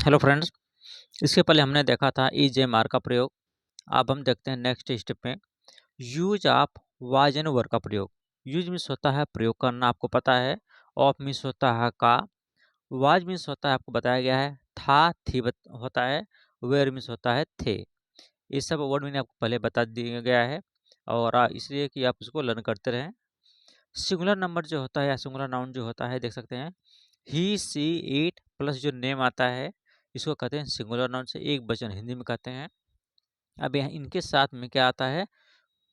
Hello friends. इसके पहले हमने देखा था इज ए मार का प्रयोग। अब हम देखते हैं नेक्स्ट स्टेप में यूज ऑफ वाज एंड वर का प्रयोग। यूज मीन्स होता है प्रयोग करना, आपको पता है। ऑफ मीन्स होता है का। वाज मीन्स होता है, आपको बताया गया है। था थी होता है। वेयर मीन्स होता है थे। ये सब वर्ड मैंने आपको पहले बता दिया गया है और इसलिए कि आप इसको लर्न करते रहें। सिंगुलर नंबर जो होता है या सिंगुलर नाउन जो होता है, देख सकते हैं ही सी इट प्लस जो नेम आता है, इसको कहते हैं सिंगुलर नाउन से एक वचन हिंदी में कहते हैं। अब यहाँ इनके साथ में क्या आता है,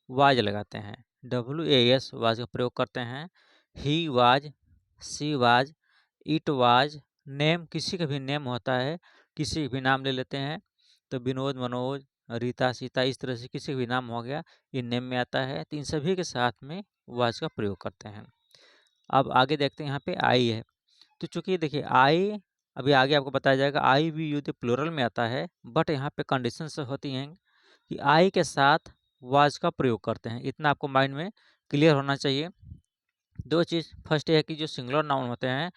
वाज लगाते हैं। WAS वाज का प्रयोग करते हैं। He was, she was, it was. Name किसी का भी नेम होता है, किसी भी नाम ले लेते हैं। तो विनोद, मनोज, रीता, सीता, इस तरह से किसी का भी नाम हो गया, ये नेम में आता है। तो इन सभी के साथ में वाज का प्रयोग करते हैं। अब आगे देखते हैं, यहाँ पे आई है। तो चूंकि देखिए आई, अभी आगे आपको बताया जाएगा, आई वी यू प्लूरल में आता है, बट यहाँ पे कंडीशंस होती हैं कि आई के साथ वाज का प्रयोग करते हैं। इतना आपको माइंड में क्लियर होना चाहिए। दो चीज़, फर्स्ट ये है कि जो सिंगुलर नाउन होते हैं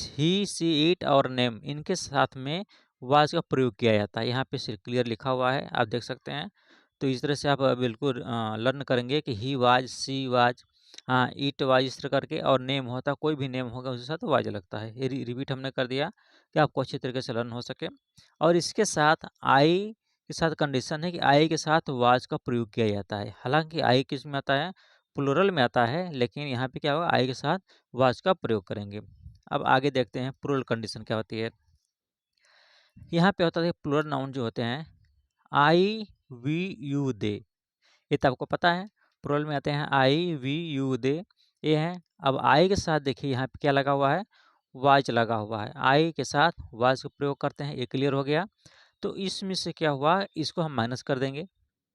ही सी इट और नेम, इनके साथ में वाज का प्रयोग किया जाता है। यहाँ पे सिर्फ क्लियर लिखा हुआ है, आप देख सकते हैं। तो इस तरह से आप बिल्कुल लर्न करेंगे कि ही वाज, सी वाज, हाँ ईट वाज, इस तरह करके। और नेम होता है, कोई भी नेम होगा उसके साथ वाज लगता है। ये रिपीट हमने कर दिया कि आपको अच्छी तरीके से लर्न हो सके। और इसके साथ आई के साथ कंडीशन है कि आई के साथ वाज का प्रयोग किया जाता है। हालांकि आई किस में आता है, प्लूरल में आता है, लेकिन यहाँ पे क्या होगा, आई के साथ वाज का प्रयोग करेंगे। अब आगे देखते हैं प्लूरल कंडीशन क्या होती है। यहाँ पे होता है प्लूरल नाउन जो होते हैं आई वी यू दे, ये तो आपको पता है। प्लूरल में आते हैं आई वी यू दे, ये है। अब आई के साथ देखिए यहाँ पे क्या लगा हुआ है, वाज लगा हुआ है। आई के साथ वाज का प्रयोग करते हैं, ये क्लियर हो गया। तो इसमें से क्या हुआ, इसको हम माइनस कर देंगे,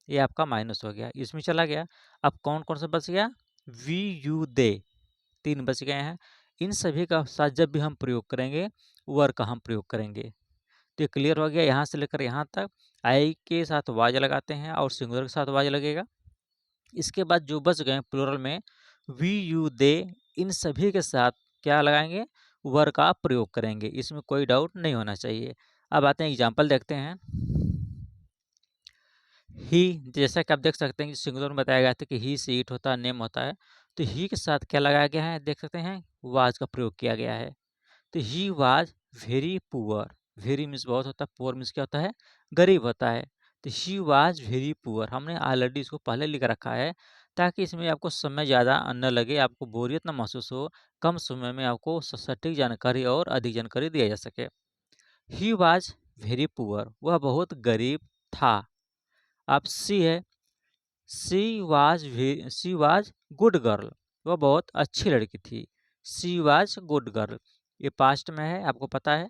ये आपका माइनस हो गया, इसमें चला गया। अब कौन कौन सा बच गया, वी यू दे, तीन बच गए हैं। इन सभी का साथ जब भी हम प्रयोग करेंगे, वर का हम प्रयोग करेंगे। तो ये क्लियर हो गया, यहाँ से लेकर यहाँ तक आई के साथ वाज लगाते हैं और सिंगुलर के साथ वाज लगेगा। इसके बाद जो बच गए प्लूरल में वी यू दे, इन सभी के साथ क्या लगाएंगे, वर का प्रयोग करेंगे। इसमें कोई डाउट नहीं होना चाहिए। अब आते हैं एग्जाम्पल देखते हैं। ही, जैसा कि आप देख सकते हैं कि सिंगुलर में बताया गया था कि ही से इट होता है, नेम होता है। तो ही के साथ क्या लगाया गया है, देख सकते हैं वाज का प्रयोग किया गया है। तो he was very poor, very means बहुत होता है, पुअर मीन्स क्या होता है, गरीब होता है। तो ही वाज वेरी पुअर, हमने ऑलरेडी इसको पहले लिख रखा है ताकि इसमें आपको समय ज़्यादा न लगे, आपको बोरियत ना महसूस हो, कम समय में आपको सटीक जानकारी और अधिक जानकारी दिया जा सके। ही वाज वेरी पुअर, वह बहुत गरीब था। अब सी है, शी वाज गुड गर्ल, वह बहुत अच्छी लड़की थी। शी वाज गुड गर्ल, ये पास्ट में है, आपको पता है।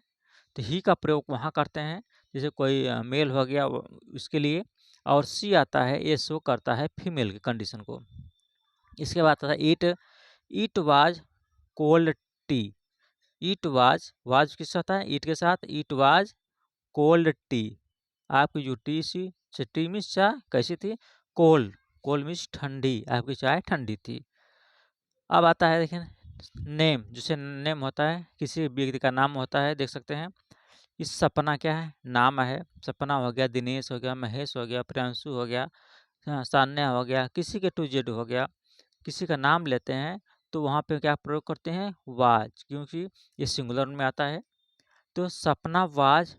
तो ही का प्रयोग वहाँ करते हैं, जैसे कोई मेल हो गया उसके लिए। और सी आता है, ये शो करता है फीमेल की कंडीशन को। इसके बाद आता है it, it was cold T. It was किस साथ है, इट के साथ, इट वाज कोल्ड टी। आपकी जो टी सी, टी मीन्स चाय कैसी थी, कोल्ड, कोल्ड मीन्स ठंडी, आपकी चाय ठंडी थी। अब आता है देखिए नेम, जिसे नेम होता है, किसी व्यक्ति का नाम होता है, देख सकते हैं। इस सपना क्या है, नाम है। सपना हो गया, दिनेश हो गया, महेश हो गया, प्रियांशु हो गया, सान्या हो गया, किसी के टू जेड हो गया, किसी का नाम लेते हैं तो वहाँ पे क्या प्रयोग करते हैं, वाज, क्योंकि ये सिंगुलर में आता है। तो सपना वाज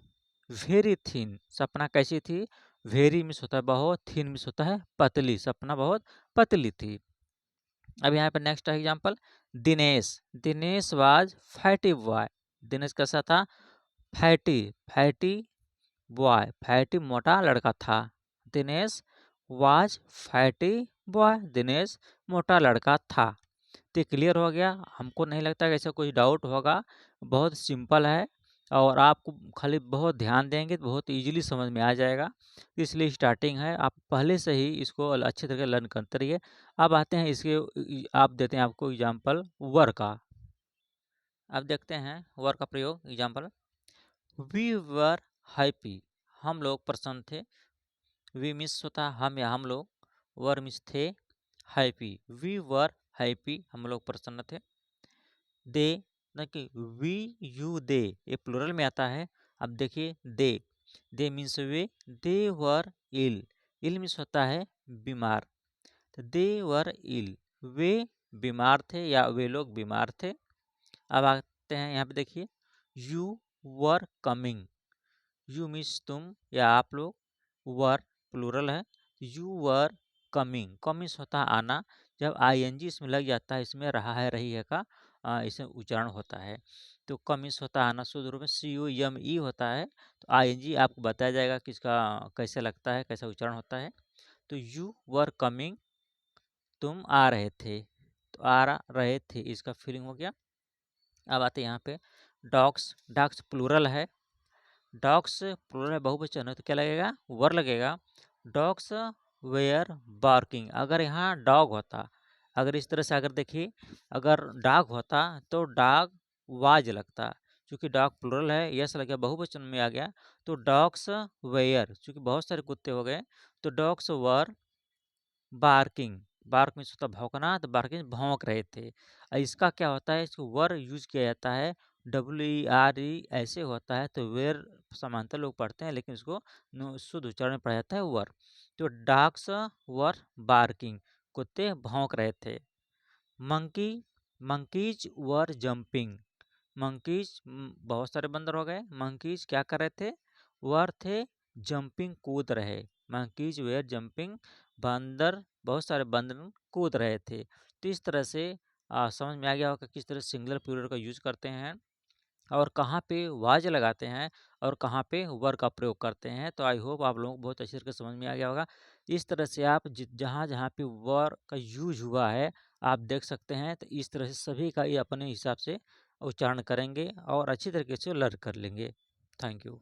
वेरी थिन, सपना कैसी थी, वेरी मिस होता है बहुत, थिन मिस होता है पतली, सपना बहुत पतली थी। अब यहाँ पे next example, Dinesh, Dinesh was fatty boy. Dinesh कैसा था, फैटी, फैटी बॉय, फैटी मोटा लड़का था। Dinesh was fatty boy, Dinesh मोटा लड़का था। तो क्लियर हो गया, हमको नहीं लगता कि ऐसा कोई डाउट होगा। बहुत सिंपल है और आपको खाली बहुत ध्यान देंगे तो बहुत इजीली समझ में आ जाएगा। इसलिए स्टार्टिंग है, आप पहले से ही इसको अच्छे तरीके लर्न करते रहिए। अब आते हैं इसके, आप देते हैं आपको एग्जाम्पल वर का। अब देखते हैं वर का प्रयोग, एग्जाम्पल, वी वर हैप्पी, हम लोग प्रसन्न थे। वी मिस होता है हम या हम लोग, वर मिस थे, हैप्पी, वी वर हैप्पी, हम लोग प्रसन्न थे। दे, ना कि वी यू दे, ये प्लूरल में आता है। अब देखिए दे मीन्स वे, दे वर इल, इल मीन्स होता है बीमार, तो दे वर इल, वे बीमार थे या वे लोग बीमार थे। अब आते हैं यहाँ पे देखिए, you were coming, you means तुम या आप लोग, वर प्लूरल है, यू वर कमिंग, कमिंग्स होता है आना, जब आईएनजी इसमें लग जाता है, इसमें रहा है रही है का इसमें उच्चारण होता है, तो कमिंग्स होता है आना, शुद्ध रूप में सी यू एम ई होता है, तो आईएनजी आपको बताया जाएगा कि इसका कैसे लगता है, कैसा उच्चारण होता है। तो यू वर कमिंग, तुम आ रहे थे, तो रहे थे इसका फीलिंग हो गया। अब आते हैं यहाँ पे डॉग्स, डॉग्स प्लूरल है, डॉग्स प्लूरल है, बहुवचन है तो क्या लगेगा, वर लगेगा। डॉग्स वेयर बार्किंग, अगर यहाँ डॉग होता, अगर इस तरह से अगर देखिए, अगर डॉग होता तो डॉग वाज लगता, क्योंकि डॉग प्लूरल है, यस लग गया, बहुवचन में आ गया, तो डॉग्स वेयर, क्योंकि बहुत सारे कुत्ते हो गए, तो dogs were barking, bark means होता भौंकना, तो बार्किंग भौंक रहे थे। इसका क्या होता है, इसको वर यूज किया जाता है, WERE ऐसे होता है, तो वेर समांतर लोग पढ़ते हैं, लेकिन इसको शुद्ध उच्चारण में पढ़ा जाता है वर। तो डॉग्स वर बार्किंग, कुत्ते भौंक रहे थे। मंकी, मंकीज वर जंपिंग, मंकीज बहुत सारे बंदर हो गए, मंकीज क्या कर रहे थे, वर थे जंपिंग, कूद रहे, मंकीज वेयर जंपिंग, बंदर बहुत सारे बंदर कूद रहे थे। तो इस तरह से समझ में आ गया होगा किस तरह सिंगुलर प्लूरल का यूज करते हैं और कहाँ पे वाज लगाते हैं और कहाँ पे वर का प्रयोग करते हैं। तो आई होप आप लोगों को बहुत अच्छी तरह समझ में आ गया होगा। इस तरह से आप जहाँ जहाँ पे वर का यूज हुआ है आप देख सकते हैं, तो इस तरह से सभी का ये अपने हिसाब से उच्चारण करेंगे और अच्छी तरीके से लर्न कर लेंगे। Thank you.